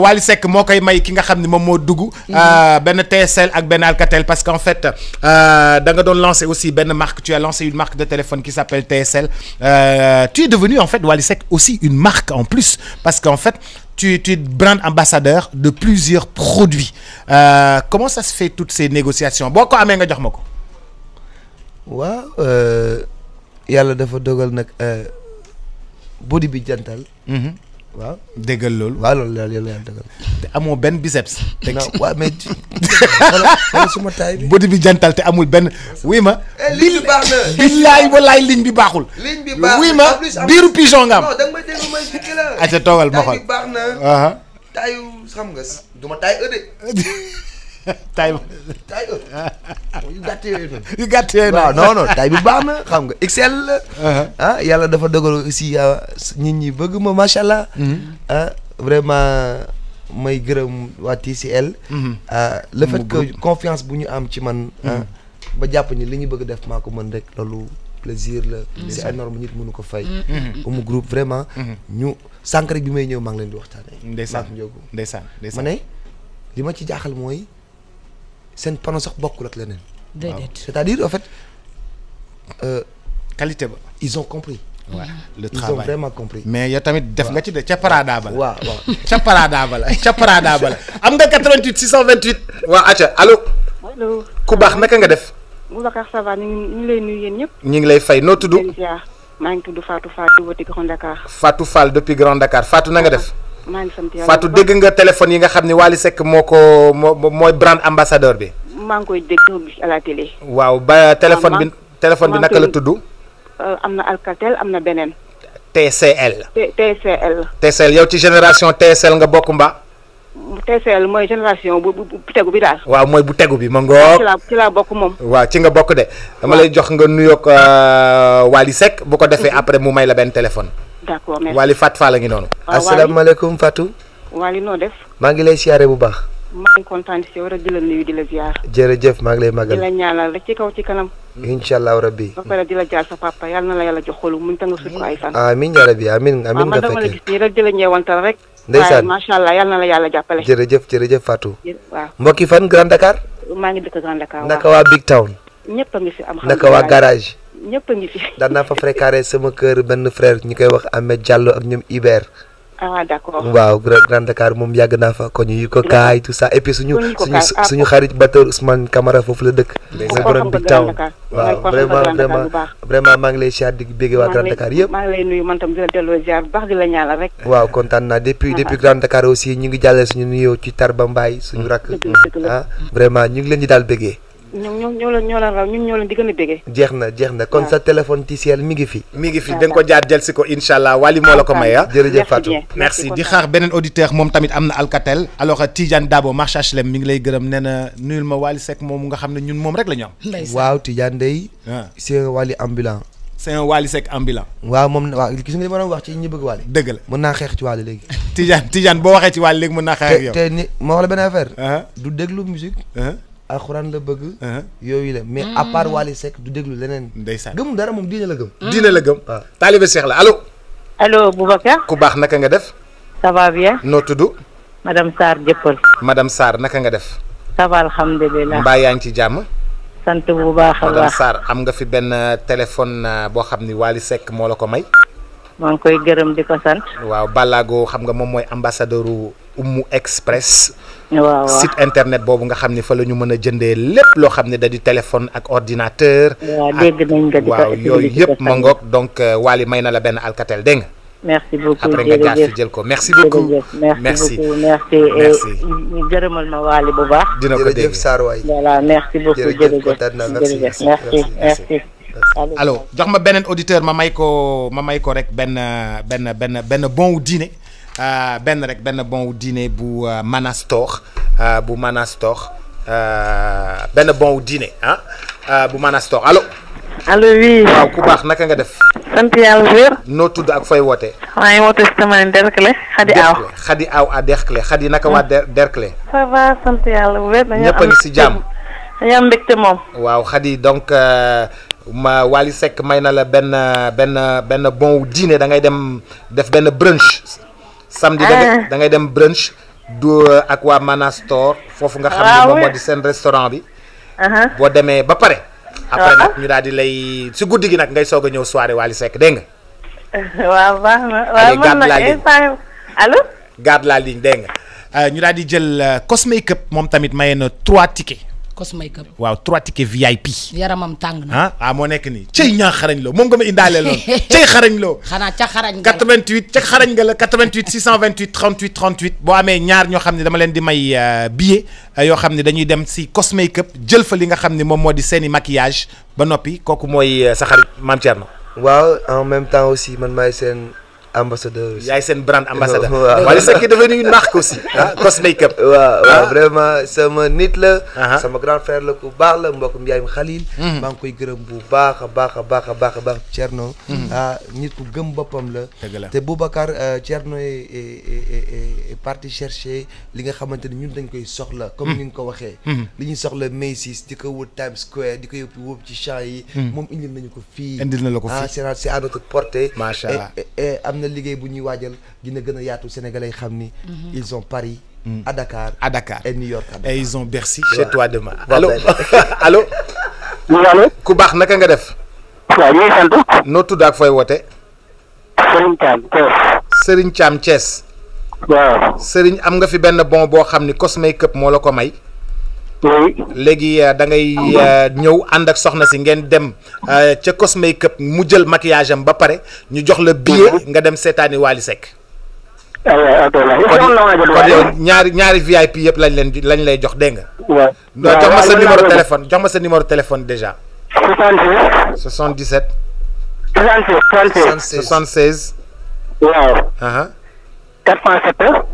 Wally Seck moo koy may ki nga xam ni moom moo dugg benn TSL ak benn Alcatel parce qu'en fait da nga doon lancer aussi benn marque, tu as lancé une marque de téléphone qui s'appelle TSL, tu es devenu en fait Wally Seck aussi une marque en plus parce qu'en fait tu es brand ambassadeur de plusieurs produits. Comment ça se fait toutes ces négociations boo ko amee nga jox ma ko. waaw yàlla dafa dogal nag body bi jantal. waaw déggal loolu. waaw loolu yàlla dogal. te amoo benn biceps. teg non waaw mais xoolal suma taay bi. body bi jantal te amul benn. wuy ma. ligne bi baax na. billaay walaay ligne bi baaxul. ligne bi baax na wuy ma biiru pigeon nga am. non da nga may déglu ma expliqué la. ayca toogal ma xool taay bi baax na. taayu xam nga du ma taay ëdde. taay yu gàtt yooyu noonu. yu gàtt yooyu waaw non taay bi baax na xam nga XL la. Yàlla dafa dogal aussi nit ñi bëgg ma macha allah. Vraiment may gërëm waa TCL. Le fait que confiance bu ñu am ci man. ba jàpp ni li ñu bëgg def maa ko mën rek loolu plaisir la. c'est énorme nit mënu ko fay. mu groupe vraiment. ñu sànq rek bi may ñëw maa ngi leen di waxtaanee. ndeysaan ndeysaan ndeysaan ma ne li ma ci jaaxal mooy seen panneau sax bokkul ak leneen. déedéet c'est-à-dire en fait. qualité ba. ils ont compris. waaw le ils travail ont vraiment compris. mais yow tamit def nga ci de ca Parada ba la. waaw ca Parada ba la ca Parada ba la. am nga 88 628. waa acca allo. allo. ku baax naka nga def. Boubacar ça va ñu ngi lay nuyu yéen ñëpp. ñu ngi lay fay noo tudd. maa ngi tudd Fatou Fall depuis Grand Dakar. Fatou Fall depuis Grand Dakar Fatou na nga def. maa ngi sant yàlla Fatou dégg nga téléphone yi nga xam ne Wally Seck mooy brand ambassadeur bi. maa ngi koy dégg à la télé. waaw ba téléphone bi naka la tudd. am na Alcatel am na beneen. TCL. TCL yow ci génération TSL nga bokk mba. TCL mooy génération bu tegu bi daal. waaw mooy bu tegu bi ma ngoog. ci laa bokk moom. waaw ci nga bokk de. dama lay jox nga nuyoog Wally Seck bu ko defee après mu may la benn téléphone. d'accord merci Wally Fatou Fall la ngi noonu. asalaamaaleykum Fatou. Wally noo def. maa ngi lay siyaare bu baax. maa ngi kontaan si yow rek di la nuyu di la ziar. jërëjëf maa ngi lay magal. di la ñaanal rek ci kaw ci kanam. incha allah rabbi. ba pare di la jaar sa papa yàlla na la yàlla jox xolu muñ ta nga sut ko ay fan. amiin yaa rabbi amiin amiin nga man dama la fekkee. gis nii rek di la ñeewantal rek. ndeysaan waaye macha allah yàlla na la yàlla jàppale. jërëjëf Fatou. waaw mbokki fan Grand Dakar. maa ngi dëkk Grand Dakar. naka waa Big Town. ñëpp a ngi fi am. naka waa garage. ñëpp a ngi fi. daan naa fa fréquenté sama kër benn frère ñu koy wax Ahmed Diallo ak ñoom Iber. ah d'accord. waaw Grand Dakar moom yàgg naa fa ko ñu ko kaay tout ça et puis suñu xarit Bator Ousmane Camara foofu la dëkk. sa borom Big Town waaw vraiment maa ngi lay siyaar di béggee waa Grand Dakar yëpp. maa ngi lay nuyu man tam di la delloo ziar bu baax di la ñaanal rek. waaw kontaan naa depuis Grand Dakar aussi ñu ngi jàllale suñu nuyoo ci Tarba Mbaye suñu rakk. Vraiment ñu ngi leen di daal béggee. ñoo la raw ñun ñoo leen di gën a béggee. jeex na kon sa téléphone TCL mi ngi fi. da nga ko jaar jël si ko incha allah Wally moo la ko may. jërëjëf Fatou merci di xaar beneen auditeur moom tamit am na Alcatel. alors Tidiane Dabo marché HLM mi ngi lay gërëm nee na nuyul ma Wally Seck moom nga xam ne ñun moom rek la ñu am. waaw Tidiane day c'est un Wally ambulant. c'est un Wally Seck ambulant. waaw moom waaw gis nga li ma doon wax ci ñi bëgg Wally. dëgg la mën naa xeex ci Wally léegi. Tidiane boo waxee ci Wally léegi mën naa xeex ak yow. te ni ma wax la benn affaire. du déglu musique. alxuraan la bëgg. yooyu la mais à part Wally Seck du déglu leneen. ndeysaan gëmul dara moom diine la gëm. diine la gëm. waaw taalibe Cheikh la allo. allo Boubacar. ku baax naka nga def. ça va bien. noo tudd. madame Sarr Jëppal. madame Sarr naka nga def. ça va alhamdulilah. mbaa yaa ngi ci jàmm. sant bu baax a baax. madame Sarr am nga fi benn téléphone boo xam ni Wally Seck moo la ko may. maa ngi koy gërëm di ko sant. waaw Balago xam nga moom mooy ambassadeur Oumou Express. waaw site internet boobu nga xam ne fa la ñu mën a jëndee lépp loo xam ne da di téléphone ak ordinateur. waaw dégg nañ nga di ko waaw yooyu yëpp ma ngoog donc Wally may na la benn Alcatel dégg nga. merci beaucoup après nga jaar fi jël ko merci beaucoup. merci ñu gërëmal ma Wally bu baax. dina ko dégg jërëjëf Sarr waay. voilà merci beaucoup kontaan naa merci. allo jox ma beneen auditeur ma may ko rek benn bon wu dîner benn bon wu dîner bu Manastor benn bon wu dîner bu Manastor allo. allo oui. waaw ku baax naka nga def. sant yàlla wér. noo tudd ak fooy woote. maa ngi woote si sama Derklé Khady Aw. Khady Aw à Derklé Khady naka waa Derklé. ça va sant yàlla wér. ñëpp a ngi si jàmm. dañoo am mbégte moom. waaw Khady donc ma Wally Seck may na la benn bon dîner da ngay dem def benn brunch. samedi da ngay dem brunch. du ak waa Mana Store. foofu nga xam ne moom moo di seen restaurant bi. boo demee ba pare. après nag ñu daal di lay si guddi gi nag ngay soog a ñëw soirée Wally Seck dégg nga. waaw baax na waaw mën na instant allo. garde la ligne dégg nga. ñu daal di jël Cosmakeup moom tamit maye na 3 tickets. Cosmakeup. waaw 3 tickets VIP. yaramam tàng na. moo nekk nii. cey ñaa xarañ loo moom nga ma indaale loon cey xarañ loo. xanaa ca xarañ nga 88 ca xarañ nga la 88 628 38 38 boo amee ñaar ñoo xam ne dama leen di may billet yoo xam ne dañuy dem si Cosmakeup jël fa li nga xam ne moom moo di seeni maquillage ba noppi kooku mooy sa xarit Mame Thierno. waaw en même temps aussi man maay seen ambassadeur aussi. yaay seen brand ambassadeur. waaw Wally Seck est devenu une marque aussi. Cosmakeup. waaw vraiment sama nit la. sama grand frère la ku baax la mbokk Ndiaye Khalil. maa ngi koy gërëm bu baax a baax a baax a baax a baax Thierno. nit ku gëm boppam la. dëgg la te Boubacar Thierno est parti chercher li nga xamante ni ñun dañ koy soxla. comme ni nga ko waxee. li ñuy soxla Macy's di ko wut Times Square di ko yóbbu ci champs yi. moom indil nañu ko fii. indil na la ko fii c'est à notre portée. macha allah am na liggéey bu ñuy waajal dina gën a yaatu sénégalais yi xam ni. ils ont Paris. à Dakar et New York. et ils ont Bercy chez toi demain. allo allo. allo. ku baax naka nga def. waaw ñu ngi sant. noo tudd ak fooy woote. Serigne Thiam Thiès. Serigne Thiam Thiès. waaw. Serigne am nga fi benn bon boo xam ni Cosmakeup moo la ko may. oui. léegi da ngay ñëw ànd ak soxna si ngeen dem ca Cosmakeup mu jël maquillage am ba pare ñu jox la billet nga dem seetaani Wally Seck. kon yow ñaari VIP yëpp lañ lay jox dégg nga. waaw jox ma sa numéro téléphone jox ma sa numéro téléphone déjà. 77. 76. waaw. 407.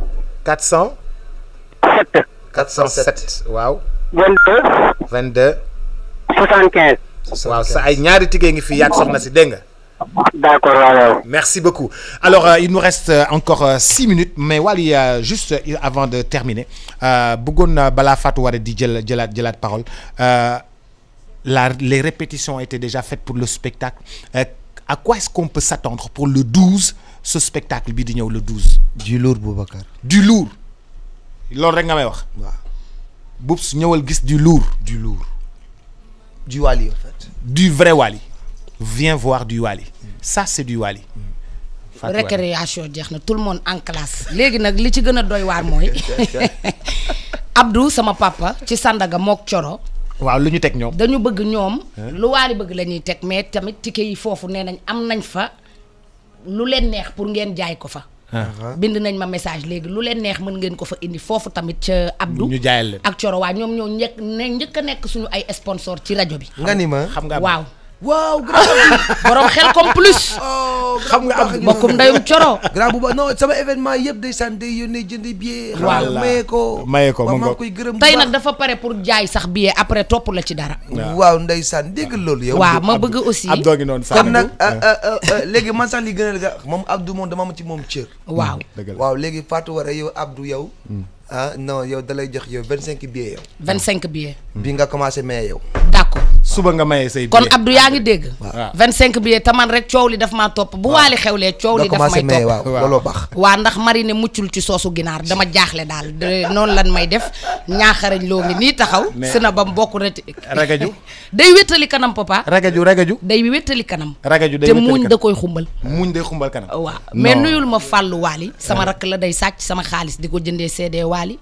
407 waaw. 22. 75. waaw sa ay ñaari ticket ngi fi yàgg soxna si dégg nga. D'accord, waaw. Merci beaucoup. Alors, il nous reste encore 6 minutes, mais Wally, juste avant de terminer, bëggoon balaa Fatou Waré di jëlaat parole, les répétitions étaient déjà faites pour le spectacle. À quoi est-ce qu'on peut s'attendre pour le 12, ce spectacle bi di ñëw le 12? Du lourd, Boubacar. Du lourd. Loolu rek nga may wax. waaw. Boubs ñëwal gis du lourd. Du lourd. Du Wally en fait. Du vrai Wally. Viens voir du Wally. Ça c'est du Wally. récréation jeex na tout le monde en classe. léegi nag li ci gën a doy waar mooy Abdou sama papa ci Sandaga mook Coro. waaw lu ñu teg ñoom. dañu bëgg ñoom. lu Wally bëgg la ñuy teg mais tamit ticket yi foofu nee nañ am nañ fa lu leen neex pour ngeen jaay ko fa. bind nañ ma message léegi lu leen neex mën ngeen ko fa indi foofu tamit ca Abdou. ñu jaayal leen ak Coro waa ñoom ñoo njëkk a nekk suñu ay sponsor ci rajo bi. nga ni ma xam nga waaw. waaw borom xel comme plus. xam nga am bokkum ndeyum Coro. grand bu ba non sama événement yëpp day sant day yónnee jënd billet. waaw maye ko mu maa koy gërëm. tey nag dafa pare pour jaay sax billet après topp la ci dara. waaw ndeysaan dégg loolu yow. waaw ma bëgg aussi. Abdou ngi noonu kon nag léegi man sax li gën a moom Abdou moom dama am ci moom cër. waaw waaw léegi Fatou Waré yow Abdou yow. non yow dalay jox yow 25 billets yow. 25 billets. bi nga commencé maye yow. d'accord. suba nga maye say kon billets. Abdou yaa ngi dégg. waaw 25 billets te man rek coow li daf maa topp bu Wally xewlee coow li daf may topp. waaw looloo baax. waa ndax marine muccul ci soosu ginaar dama jaaxle daal noonu lan may def ñaaxarañ loo ngi nii taxaw. si na ba mu bokk rek. ragaju. day wéttali kanam papa. ragaju. day wéttali kanam. ragaju day te wéttali muñ kanam. da koy xumbal. muñ day xumbal kanam. waaw mais nuyul ma fàllu Wally sama rakk la day sàcc sama xaalis di ko jëndee CD Wally.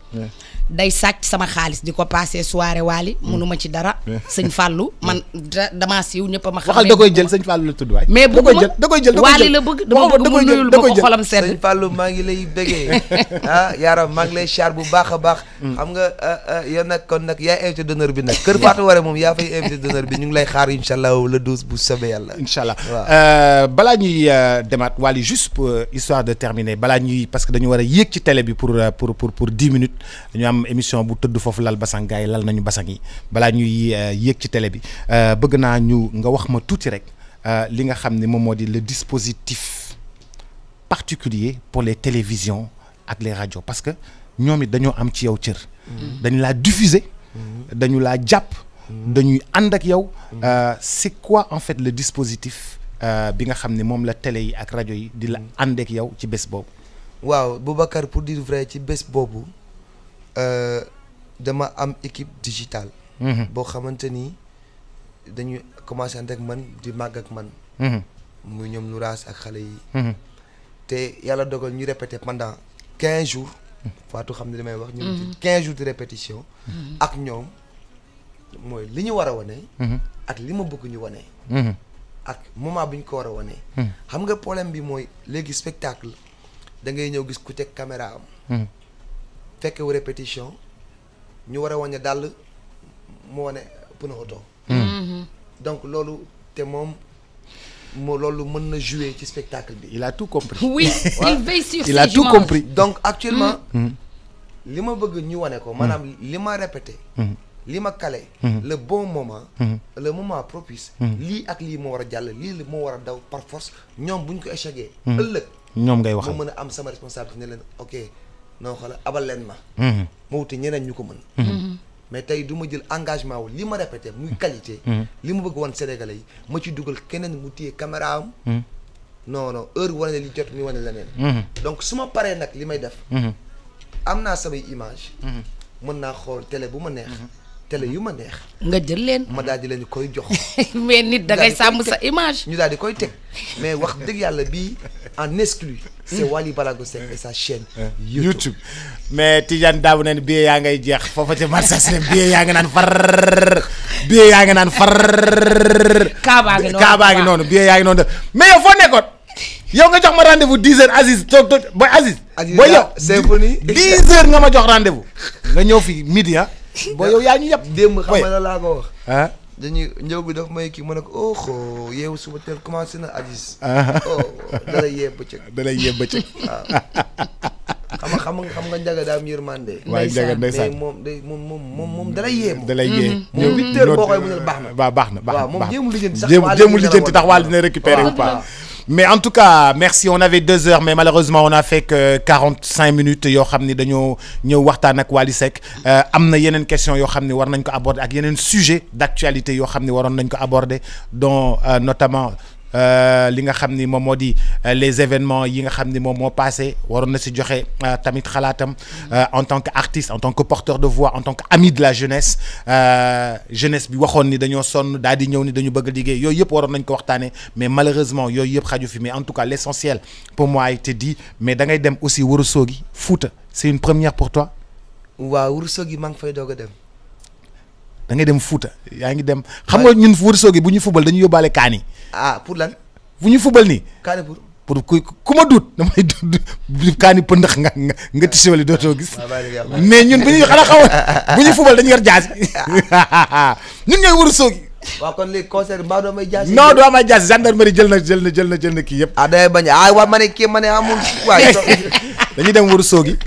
day sàcc sama xaalis di ko passé soirée Wally mënuma ci dara. sëñ Fallou man damaa siiw ñëpp a ma xam. waxal da koy jël sëñ Fallou la tudd waay. mais bëgguma da koy jël Wally la bëgg dama bëgg mu nuyul ma ko xolam sedd. sëñ Fallou maa ngi lay bëggee yaaram maa ngi lay char bu baax a baax. xam nga yow nag kon nag yaay invité d'honneur bi nag kër Fatou Waré moom yaa fay invité d'honneur bi ñu ngi lay xaar incha allah le 12 bu soobee yàlla. incha allah balaa ñuy demaat Wally juste pour histoire de terminer balaa ñuy parce que dañu war a yéeg ci télé bi pour 10 minutes dañu am am émission bu tëdd foofu lal basang gars yi lal nañu basang yi balaa ñuy yéeg ci télé bi bëgg naa ñu nga wax ma tuuti rek li nga xam ne moom moo di le dispositif particulier pour les télévisions ak les radios parce que ñoom it dañoo am ci yow cër. dañu laa diffuser. dañu laa jàpp. dañuy ànd ak yow. c'est quoi en fait le dispositif bi nga xam ne moom la télé yi ak rajo yi di la ànd ak yow ci bés boobu. waaw Boubacar pour dire vrai ci bés boobu dama am équipe digitale. boo xamante ni dañuy commencé ànd ak man di màgg ak man. muy ñoom Nouraas ak xale yi. te yàlla dogal ñu répété pendant 15 jours. Fatou xam ne li may wax. ñu ngi ci 15 jours de répétition. ak ñoom mooy li ñu war a wane. ak li ma bëgg ñu wane. ak moment bi ñu ko war a wane. xam nga problème bi mooy léegi spectacle da ngay ñëw gis ku teg caméra am. fekk wu répétition ñu war a wane dàll mu wane pneu oto. donc loolu te moom. loolu mën na jouer ci spectacle bi. il a tout compris. oui il veille sur il a tout compris. donc actuellement. li ma bëgg ñu wane ko. maanaam li ma répété. li ma calé. le bon moment. le moment propice. lii ak lii moo war a jàll lii moo war a daw par force ñoom bu ñu ko échecgee. ëllëg ñoom ngay waxal ma mën a am sama responsabilité ne leen ok non xoolal abal leen ma. ma wuti ñeneen ñu ko mën. mais tey du ma jël engagement wu li ma répété muy qualité. li ma bëgg wan Sénégalais yi ma ci dugal keneen mu téye caméra am. non non heure wane li jot mi wane leneen. donc su ma paree nag li may def. am naa samay image mën naa xool télé bu ma neex. télé yu ma neex. nga jël leen. ma daal di leen koy jox. mais nit da ngay sàmm sa image. ñu daal di koy teg mais wax dëgg yàlla bii en exclu. c'est Wally Balago Seck et sa chaîne. YouTube. mais Tidiane Daabu ne billet yaa ngay jeex foofa ca marché billet yaa nga naan far. billet yaa nga naan far. Kaabaa ngi noonu Kaabaa ngi noonu billet yaa ngi noonu mais yow foo nekkoon. yow nga jox ma rendez-vous 10h Aziz toog booy Aziz. booy yow symphonie 10h nga ma jox rendez-vous. nga ñëw fi midi ah. booy yow yaa ñu yàpp. démb xam nga la laa ko wax. ah. dañuy ñëw bi daf may kii ma ne ko oh yeewu suba teel commencé na Aziz. dalay yee bëccëg. dalay yee bëccëg. waaw xam nga Ndiaga daa am yërmande. waaye Ndiaga ndeysaan mais moom day moom dalay yee moom. dalay yee. moom 8h boo koy mënal baax na. waaw baax na waaw moom jéemul lijjanti sax. jéemul lijjanti tax wàll dina récupérer ou pas. mais en tout cas merci on avait 2 heures mais malheureusement on a fait que 45 minutes yoo xam ni dañoo ñëw waxtaan ak Wally Seck am na yeneen question yoo xam ni war nañ ko aborder ak yeneen sujet d'actualité yoo xam ni waroon nañ ko aborder dont notamment li nga xam ni moom moo di les événements yi nga xam ni moom moo passé waroon na si joxe tamit xalaatam en tant que artiste en tant que porteur de voix en tant que ami de la jeunesse jeunesse bi waxoon ni dañoo sonn daal di ñëw ni dañu bëgg a liggéey yooyu yëpp waroon nañ ko waxtaanee mais malheureusement yooyu yëpp xaju fi mais en tout cas l'essentiel pour moi a été dit mais da ngay dem aussi Ourossogui Fouta c'est une première pour toi. waaw Ourossogui maa ngi fay doog a dem. da ngay dem Fouta yaa ngi dem. xam nga ñun Ourossogui bu ñu fubal dañuy yóbbaale kaani. ah pour lan. bu ñu fubal nii. kaani pour ku ma duut damay duut kaani pëndax nga tisewali dootoo gis. mais ñun bu ñuy xanaa xawoon bu ñuy fubal dañu yor jaasi ñun ñooy Ourossogui. waaw kon léegi concert mbaa doo may jaasi. non doo am ay jaasi gendarmerie jël na kii yëpp. ah day bañ waa ma ne kii ma ne amul waay. dañuy dem Ourossogui.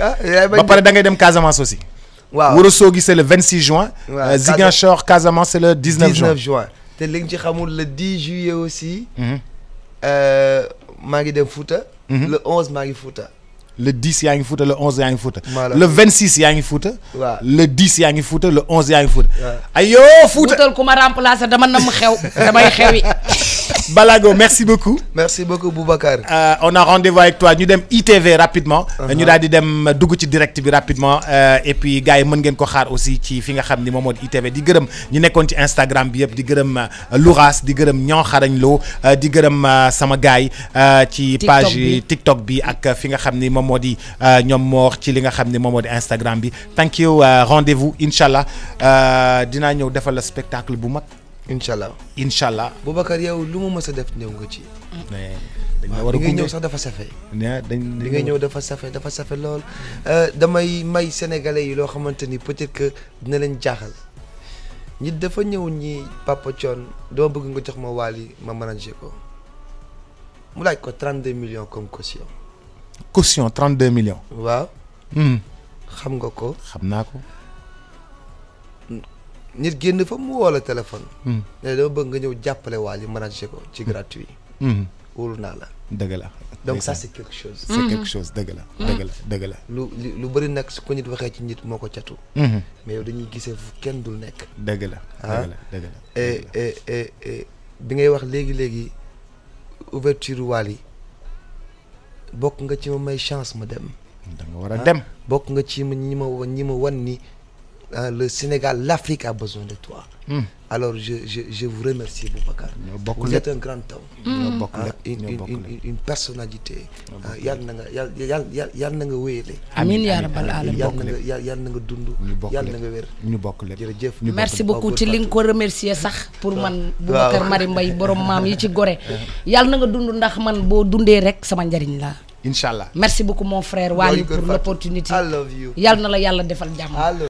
ba pare da ngay dem Casamance aussi. waaw Ourossogui c'est le 26 juin. waaw Ziguinchor Casamance c'est le 19 juin. te li nga ci xamul le 10 juillet aussi. maa ngi dem Fouta. le 11 maa ngi Fouta. le 10 yaa ngi Fouta le 11 yaa ngi Fouta. voilà le 26 yaa ngi Fouta. waaw le 10 yaa ngi Fouta le 11 yaa ngi Fouta. waaw ayoo Fouta wutal ku ma remplacer dama nam xew damay xewi. Balago merci beaucoup. merci beaucoup Boubacar. On a rendez-vous avec toi ñu dem ITV rapidement. ñu daal di dem dugg ci direct bi rapidement et puis gars yi mën ngeen ko xaar aussi ci fi nga xam ni moom moo di ITV di gërëm ñu nekkoon ci Instagram bi yëpp di gërëm Louras di gërëm Ñoo Xarañ Lo di gërëm sama gars yi ci page yi TikTok bi ak fi nga xam ni moom moo di ñoom moo ci li nga xam ni moom moo di Instagram bi thank you rendez-vous incha allah dinaa ñëw defal la spectacle bu mag. incha allah Boubacar yow lu mu mës a def ñëw nga ci. dañ la war a li ngay ñëw sax dafa safe. li ngay ñëw dafa safe lool. damay may sénégalais yi loo xamante ni peut-être que dina leen jaaxal nit dafa ñëw ñi Papa Thione dama bëgg nga jox ma Wally ma manager ko mu laaj ko 32 millions comme caution. caution 32 millions. waaw. xam nga ko. xam naa ko. nit génn fa mu woo la téléphone. ne dama bëgg nga ñëw jàppale Wally manager ko ci gratuit. wóolu naa la. dëgg la. donc ça c'est quelque chose. c'est quelque chose dëgg la. dëgg la. lu bëri nag su ko nit waxee ci nit moo ko catu. mais yow dañuy gisee fu kenn dul nekk. dëgg la. dëgg la. et bi ngay wax léegi ouverture Wally bokk nga ci ma may chance ma dem. da nga war a dem. bokk nga ci ñi ma wan ni le Sénégal, l'Afrique a besoin de toi. Alors je vous remercie Boubacar. Vous êtes un grand homme. Une personnalité. yàlla na nga wéyale. amiin yaa rabbal aalamiin. yàlla na nga dund. yàlla na nga wér. ñu bokk lépp jërëjëf. merci beaucoup ci li nga ko remercier sax pour man. Boubacar Mari Mbaye borom maam yi ci gore. yàlla na nga dund ndax man boo dundee rek sama njariñ la. Inch'Allah. Merci beaucoup mon frère Wally pour l'opportunité. I love you. yàlla na la yàlla defal jàmm.